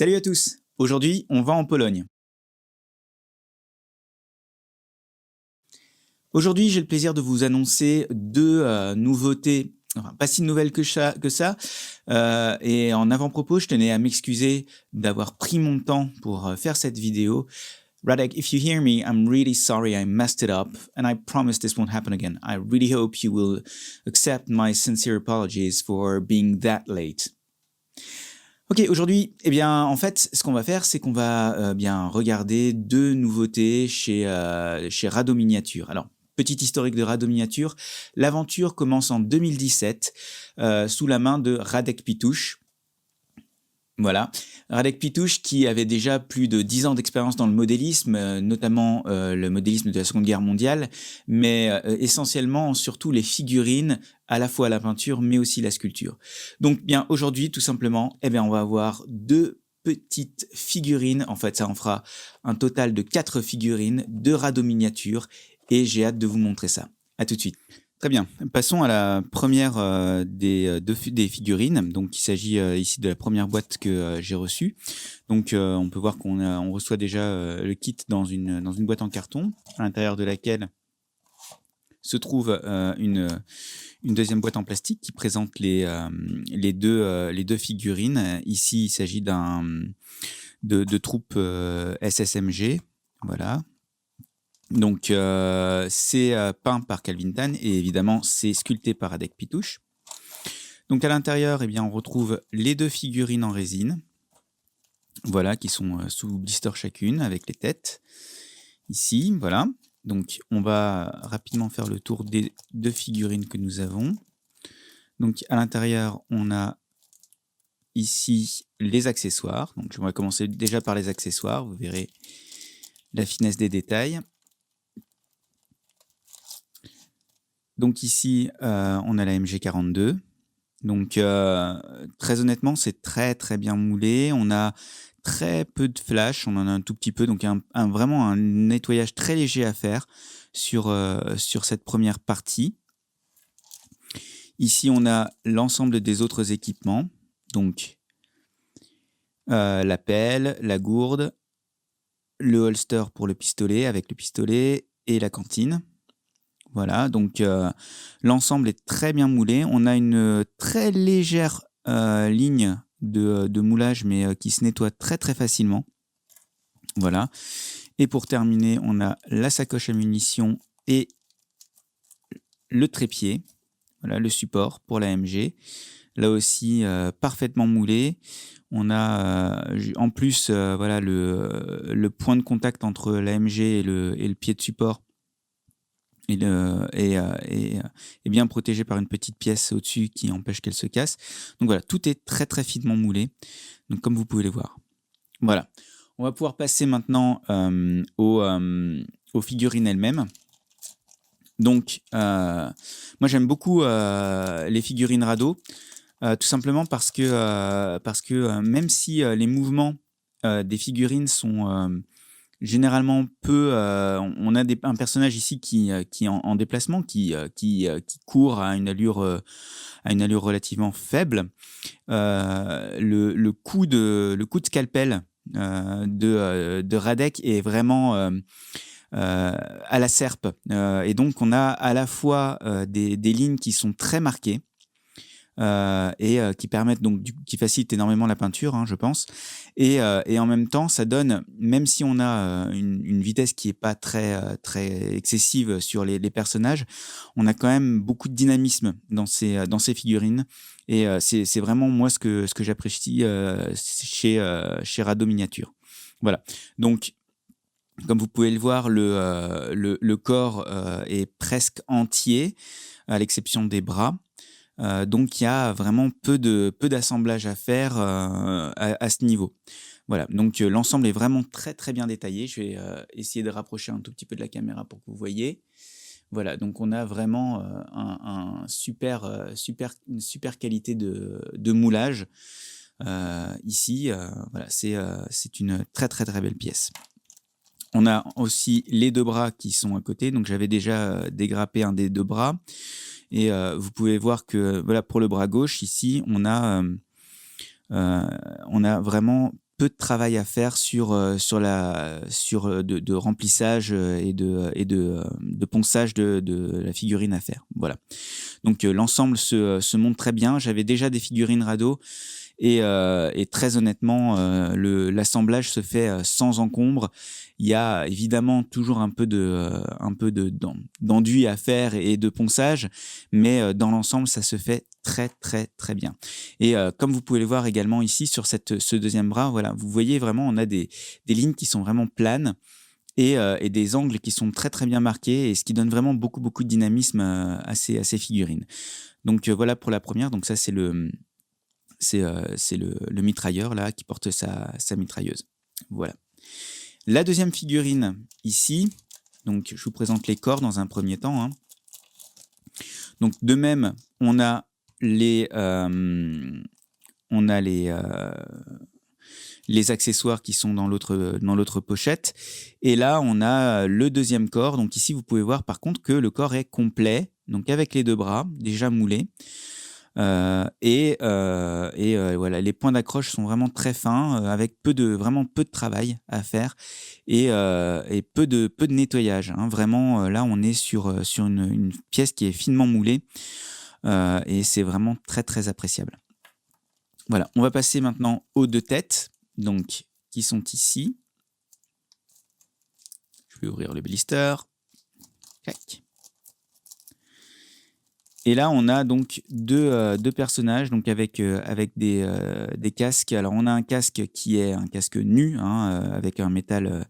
Salut à tous! Aujourd'hui, on va en Pologne. Aujourd'hui, j'ai le plaisir de vous annoncer 2 nouveautés, enfin pas si nouvelles que ça, et en avant-propos, je tenais à m'excuser d'avoir pris mon temps pour, faire cette vidéo. Radek, if you hear me, I'm really sorry I messed it up, and I promise this won't happen again. I really hope you will accept my sincere apologies for being that late. OK, aujourd'hui, eh bien, en fait, ce qu'on va faire, c'est qu'on va, bien regarder 2 nouveautés chez Rado Miniature. Alors, petit historique de Rado Miniature, l'aventure commence en 2017, sous la main de Radek Pitouche. Voilà, Radek Pitouche qui avait déjà plus de 10 ans d'expérience dans le modélisme, notamment, le modélisme de la Seconde Guerre mondiale, mais, essentiellement, surtout les figurines, à la fois la peinture, mais aussi la sculpture. Donc bien, aujourd'hui, tout simplement, eh bien, on va avoir 2 petites figurines, en fait, ça en fera un total de 4 figurines de Rado Miniature et j'ai hâte de vous montrer ça. À tout de suite. Très bien, passons à la première des figurines. Donc, il s'agit ici de la première boîte que j'ai reçue. Donc, on peut voir on reçoit déjà le kit dans une boîte en carton, à l'intérieur de laquelle se trouve une deuxième boîte en plastique qui présente les deux figurines. Ici, il s'agit de troupes SSMG. Voilà. Donc, c'est peint par Calvin Tan et évidemment, c'est sculpté par Radek Pitouche. Donc, à l'intérieur, eh bien, on retrouve les 2 figurines en résine, voilà, qui sont sous blister chacune avec les têtes. Ici, voilà. Donc, on va rapidement faire le tour des 2 figurines que nous avons. Donc, à l'intérieur, on a ici les accessoires. Donc, on va commencer déjà par les accessoires. Vous verrez la finesse des détails. Donc ici, on a la MG42. Donc très honnêtement, c'est très, très bien moulé. On a très peu de flash, on en a un tout petit peu, donc vraiment un nettoyage très léger à faire sur cette première partie. Ici, on a l'ensemble des autres équipements, donc la pelle, la gourde, le holster pour le pistolet avec le pistolet et la cantine. Voilà, donc l'ensemble est très bien moulé. On a une très légère ligne de moulage, mais qui se nettoie très très facilement. Voilà. Et pour terminer, on a la sacoche à munitions et le trépied. Voilà, le support pour la MG. Là aussi, parfaitement moulé. On a en plus voilà, le point de contact entre la MG et le pied de support est bien protégé par une petite pièce au-dessus qui empêche qu'elle se casse. Donc voilà, tout est très très finement moulé, donc comme vous pouvez les voir. Voilà, on va pouvoir passer maintenant aux figurines elles-mêmes. Donc, moi j'aime beaucoup les figurines Rado, tout simplement parce que même si les mouvements des figurines sont généralement peu, on a un personnage ici qui est en déplacement, qui court à une allure relativement faible. Le coup de scalpel de Radek est vraiment à la serpe, et donc on a à la fois des lignes qui sont très marquées, et qui permettent donc qui facilitent énormément la peinture, hein, je pense. Et en même temps, ça donne, même si on a une vitesse qui est pas très très excessive sur les personnages, on a quand même beaucoup de dynamisme dans ces figurines. Et c'est vraiment moi ce que j'apprécie chez Rado Miniature. Voilà. Donc, comme vous pouvez le voir, le corps est presque entier, à l'exception des bras. Donc il y a vraiment peu d'assemblage à faire à ce niveau. Voilà, donc l'ensemble est vraiment très très bien détaillé. Je vais essayer de rapprocher un tout petit peu de la caméra pour que vous voyez. Voilà, donc on a vraiment une super qualité de moulage ici. Voilà, c'est une très très très belle pièce. On a aussi les 2 bras qui sont à côté. Donc j'avais déjà dégrappé un des 2 bras. Et vous pouvez voir que voilà, pour le bras gauche, ici, on a vraiment peu de travail à faire de remplissage de ponçage de la figurine à faire. Voilà. Donc l'ensemble se monte très bien. J'avais déjà des figurines radeau et très honnêtement, l'assemblage se fait sans encombre. Il y a évidemment toujours un peu d'enduit à faire et de ponçage, mais dans l'ensemble, ça se fait très, très, très bien. Et comme vous pouvez le voir également ici sur ce deuxième bras, voilà, vous voyez vraiment, on a des lignes qui sont vraiment planes et des angles qui sont très, très bien marqués et ce qui donne vraiment beaucoup, beaucoup de dynamisme à ces figurines. Donc voilà pour la première. Donc ça, c'est le mitrailleur là qui porte sa mitrailleuse. Voilà. La deuxième figurine ici, donc je vous présente les corps dans un premier temps, hein. Donc de même, on a les accessoires qui sont dans l'autre pochette. Et là, on a le deuxième corps. Donc ici, vous pouvez voir par contre que le corps est complet, donc avec les deux bras déjà moulés. Voilà, les points d'accroche sont vraiment très fins, avec vraiment peu de travail à faire et peu de nettoyage, hein. Vraiment, là, on est sur une pièce qui est finement moulée et c'est vraiment très, très appréciable. Voilà, on va passer maintenant aux deux têtes, donc qui sont ici. Je vais ouvrir le blister. Tac. Et là, on a donc deux personnages donc avec des casques. Alors, on a un casque qui est un casque nu, hein, avec un métal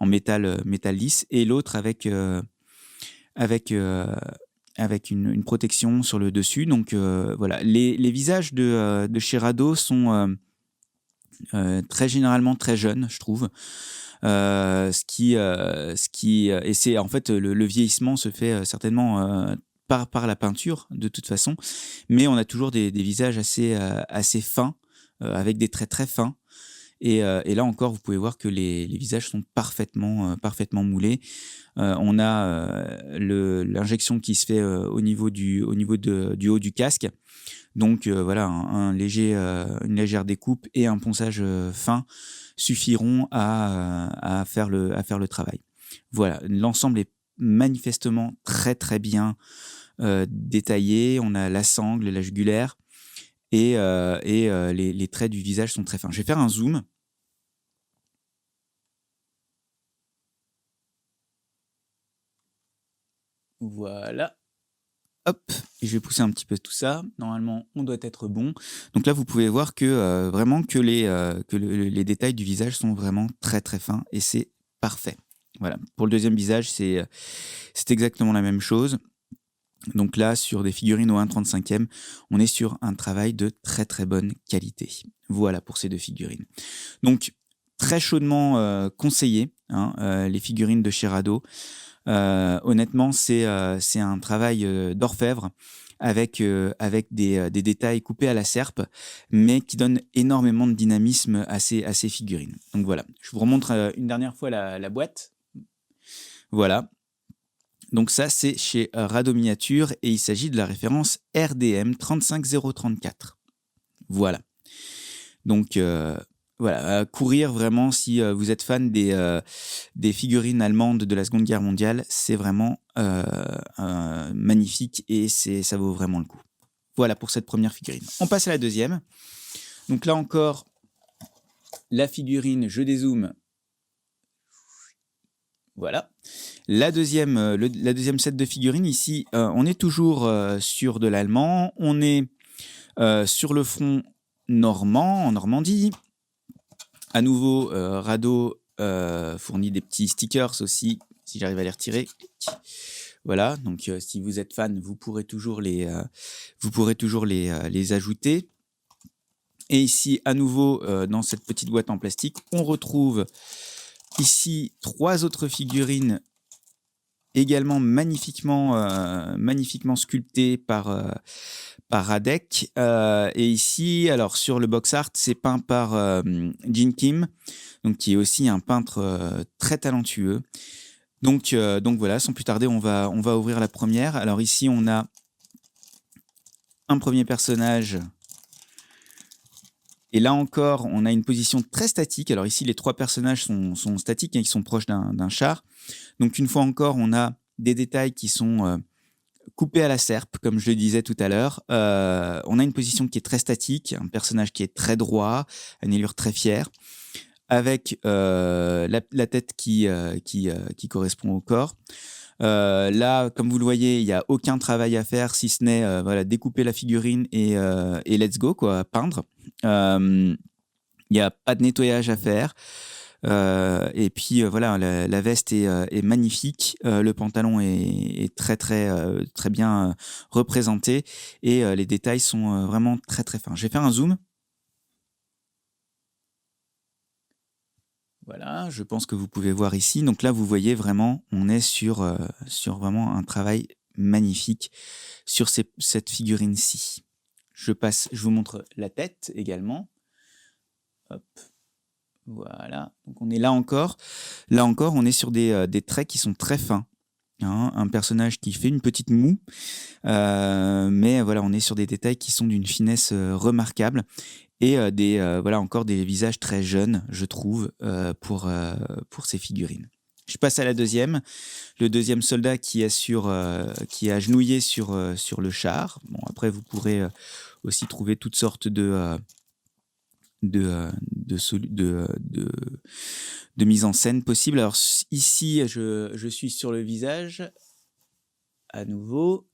en métal lisse, et l'autre avec une protection sur le dessus. Donc, voilà. Les visages de chez Rado sont très généralement très jeunes, je trouve. Et c'est en fait le vieillissement se fait certainement par la peinture de toute façon, mais on a toujours des visages assez fins, avec des traits très fins. Et là encore, vous pouvez voir que les visages sont parfaitement moulés. On a l'injection qui se fait au niveau du haut du casque. Donc voilà, une légère découpe et un ponçage fin suffiront à faire le travail. Voilà, l'ensemble est manifestement très très bien détaillé. On a la sangle, la jugulaire et les traits du visage sont très fins. Je vais faire un zoom. Voilà. Hop, et je vais pousser un petit peu tout ça. Normalement, on doit être bon. Donc là, vous pouvez voir que vraiment que les détails du visage sont vraiment très très fins et c'est parfait. Voilà. Pour le deuxième visage, c'est exactement la même chose. Donc là, sur des figurines au 1/35e, on est sur un travail de très très bonne qualité. Voilà pour ces deux figurines. Donc, très chaudement conseillé, hein, les figurines de chez Rado. Honnêtement, c'est un travail d'orfèvre avec des détails coupés à la serpe, mais qui donne énormément de dynamisme à ces figurines. Donc voilà, je vous remontre une dernière fois la boîte. Voilà. Donc ça, c'est chez Rado Miniature et il s'agit de la référence RDM 35034. Voilà. Donc voilà, courir vraiment si vous êtes fan des figurines allemandes de la Seconde Guerre mondiale, c'est vraiment magnifique et ça vaut vraiment le coup. Voilà pour cette première figurine. On passe à la deuxième. Donc là encore, la figurine, je dézoome. Voilà. La deuxième set de figurines, ici, on est toujours sur de l'allemand. On est sur le front normand, en Normandie. À nouveau, Rado fournit des petits stickers aussi, si j'arrive à les retirer. Voilà, donc si vous êtes fan, vous pourrez toujours les ajouter. Et ici, à nouveau, dans cette petite boîte en plastique, on retrouve ici 3 autres figurines également magnifiquement sculptées par Radek. Et ici, alors sur le box art, c'est peint par Jin Kim, donc qui est aussi un peintre très talentueux. Donc voilà, sans plus tarder, on va ouvrir la première. Alors ici, on a un premier personnage Et là encore, on a une position très statique. Alors ici, les 3 personnages sont statiques, hein, ils sont proches d'un char. Donc une fois encore, on a des détails qui sont coupés à la serpe, comme je le disais tout à l'heure. On a une position qui est très statique, un personnage qui est très droit, une allure très fière, avec la tête qui correspond au corps. Là, comme vous le voyez, il y a aucun travail à faire si ce n'est voilà, découper la figurine et let's go, quoi, peindre. Il n'y a pas de nettoyage à faire. Et puis voilà, la veste est magnifique, le pantalon est très très très bien représenté et les détails sont vraiment très très fins. Je vais faire un zoom. Voilà, je pense que vous pouvez voir ici. Donc là, vous voyez vraiment, on est sur vraiment un travail magnifique sur cette figurine-ci. Je vous montre la tête également. Hop, voilà. Donc on est là encore. Là encore, on est sur des traits qui sont très fins. Hein, un personnage qui fait une petite moue, mais voilà, on est sur des détails qui sont d'une finesse remarquable et voilà, encore des visages très jeunes, je trouve, pour ces figurines. Je passe à la deuxième. Le deuxième soldat qui est agenouillé sur le char. Bon, après, vous pourrez aussi trouver toutes sortes de mise en scène possible. Alors ici, je suis sur le visage à nouveau.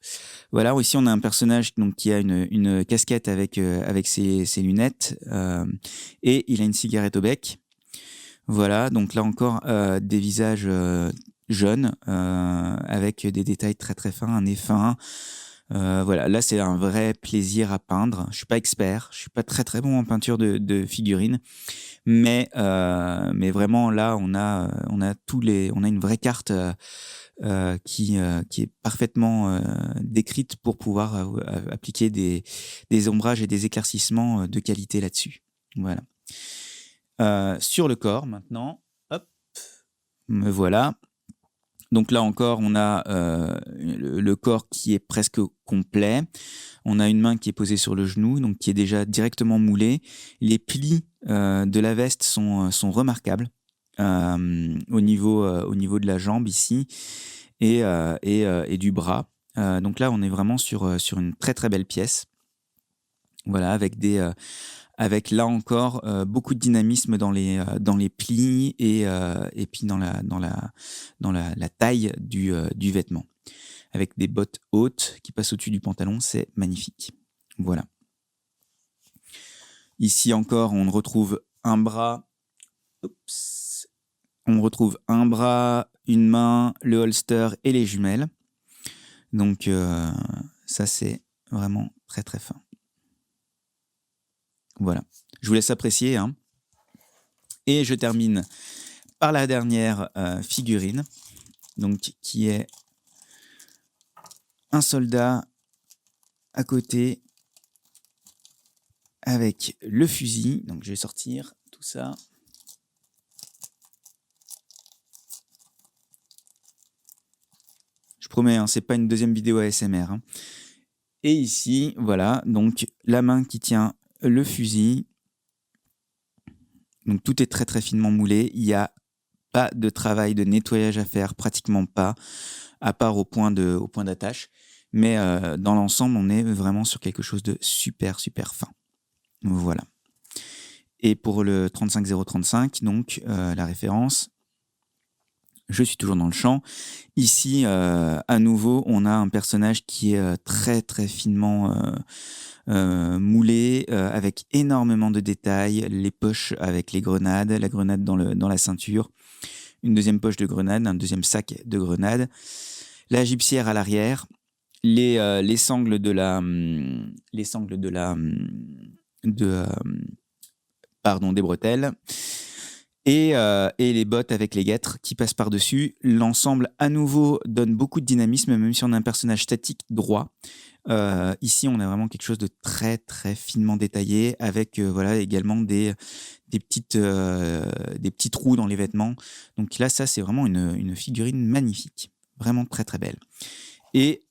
Voilà, ici on a un personnage donc, qui a une casquette avec ses lunettes et il a une cigarette au bec. Voilà, donc là encore des visages jeunes avec des détails très très fins, un nez fin. Voilà, là c'est un vrai plaisir à peindre. Je suis pas expert, je suis pas très très bon en peinture de figurines, mais vraiment là on a une vraie carte qui est parfaitement décrite pour pouvoir appliquer des ombrages et des éclaircissements de qualité là-dessus. Voilà. Sur le corps maintenant, hop, me voilà. Donc là encore, on a le corps qui est presque complet. On a une main qui est posée sur le genou, donc qui est déjà directement moulée. Les plis de la veste sont remarquables au niveau de la jambe ici et du bras. Donc là, on est vraiment sur une très très belle pièce. Voilà, avec là encore beaucoup de dynamisme dans les plis et puis dans la taille du vêtement. Avec des bottes hautes qui passent au-dessus du pantalon, c'est magnifique. Voilà. Ici encore, on retrouve un bras. Oups. On retrouve un bras, une main, le holster et les jumelles. Donc ça, c'est vraiment très très fin. Voilà. Je vous laisse apprécier. Hein. Et je termine par la dernière figurine, donc qui est un soldat à côté avec le fusil. Donc je vais sortir tout ça. Je promets, hein, c'est pas une deuxième vidéo ASMR. Hein. Et ici, voilà, donc la main qui tient le fusil. Donc tout est très très finement moulé. Il n'y a pas de travail de nettoyage à faire, pratiquement pas, à part au point d'attache. Mais dans l'ensemble, on est vraiment sur quelque chose de super super fin. Voilà. Et pour le 35035, donc la référence, je suis toujours dans le champ. Ici, à nouveau, on a un personnage qui est très très finement moulé, avec énormément de détails, les poches avec les grenades, la grenade dans la ceinture, une deuxième poche de grenade, un deuxième sac de grenade, la gibecière à l'arrière, les sangles des bretelles et les bottes avec les guêtres qui passent par-dessus. L'ensemble, à nouveau, donne beaucoup de dynamisme, même si on a un personnage statique droit. Ici, on a vraiment quelque chose de très, très finement détaillé, avec voilà, également des petits trous dans les vêtements. Donc là, ça, c'est vraiment une figurine magnifique. Vraiment très, très belle. Et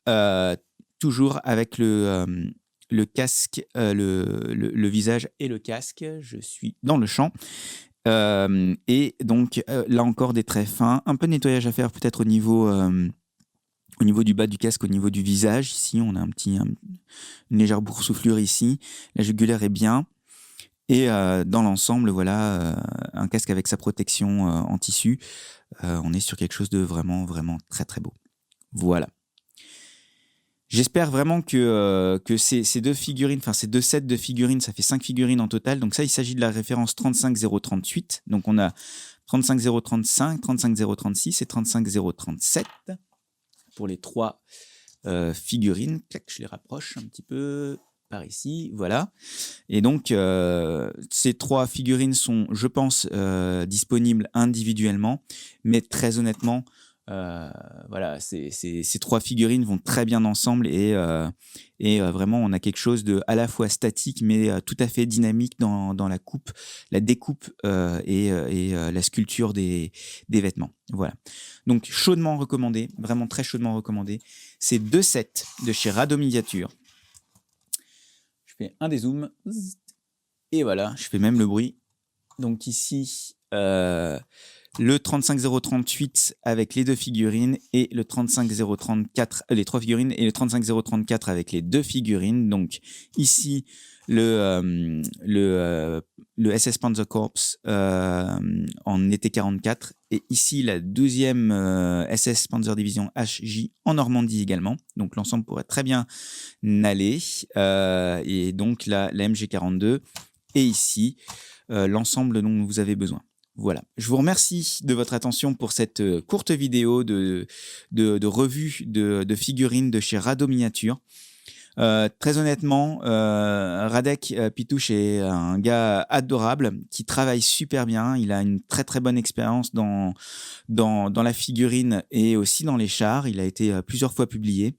toujours avec le casque, le visage et le casque. Je suis dans le champ. Et donc, là encore, des traits fins. Un peu de nettoyage à faire peut-être au niveau du bas du casque, au niveau du visage. Ici, on a une légère boursouflure ici. La jugulaire est bien. Et dans l'ensemble, voilà, un casque avec sa protection en tissu. On est sur quelque chose de vraiment, vraiment très, très beau. Voilà. J'espère vraiment que ces deux figurines, enfin ces deux sets de figurines, ça fait 5 figurines en total. Donc ça, il s'agit de la référence 35038. Donc on a 35035, 35036 et 35037 pour les 3 figurines. Clac, je les rapproche un petit peu par ici, voilà. Et donc ces 3 figurines sont, je pense, disponibles individuellement, mais très honnêtement, voilà, ces 3 figurines vont très bien ensemble et vraiment on a quelque chose de à la fois statique mais tout à fait dynamique dans la coupe, la découpe et la sculpture des vêtements. Voilà. Donc chaudement recommandé, vraiment très chaudement recommandé. Ces 2 sets de chez Rado Miniature. Je fais un dézoom et voilà, je fais même le bruit. Donc ici, le 35038 avec les 2 figurines et le 35034, les 3 figurines et le 35034 avec les 2 figurines. Donc ici, le SS Panzer Corps en été 44 et ici la 12e SS Panzer Division HJ en Normandie également. Donc l'ensemble pourrait très bien aller. Et donc la MG42 et ici l'ensemble dont vous avez besoin. Voilà. Je vous remercie de votre attention pour cette courte vidéo de revue de figurines de chez Rado Miniature. Très honnêtement, Radek Pitouche est un gars adorable qui travaille super bien. Il a une très très bonne expérience dans la figurine et aussi dans les chars. Il a été plusieurs fois publié.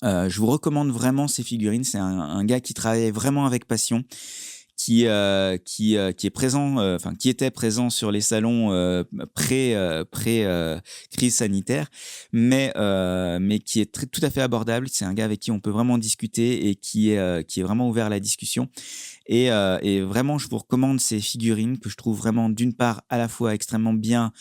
Je vous recommande vraiment ces figurines. C'est un gars qui travaille vraiment avec passion. Qui est présent, qui était présent sur les salons pré crise sanitaire, mais qui est tout à fait abordable. C'est un gars avec qui on peut vraiment discuter et qui est vraiment ouvert à la discussion. Et vraiment, je vous recommande ces figurines que je trouve vraiment d'une part à la fois extrêmement bien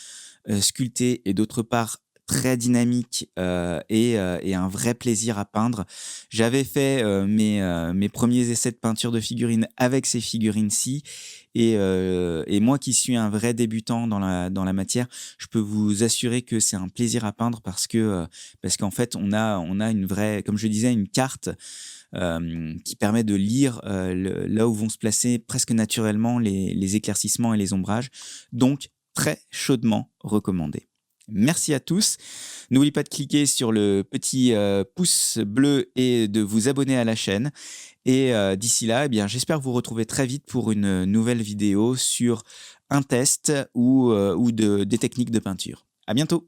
sculptées et d'autre part très dynamique et un vrai plaisir à peindre. J'avais fait mes premiers essais de peinture de figurines avec ces figurines-ci et moi qui suis un vrai débutant dans la matière, je peux vous assurer que c'est un plaisir à peindre parce qu'en fait on a une vraie, comme je disais, une carte qui permet de lire là où vont se placer presque naturellement les éclaircissements et les ombrages. Donc très chaudement recommandé. Merci à tous. N'oubliez pas de cliquer sur le petit pouce bleu et de vous abonner à la chaîne. Et d'ici là, eh bien, j'espère vous retrouver très vite pour une nouvelle vidéo sur un test ou des techniques de peinture. À bientôt.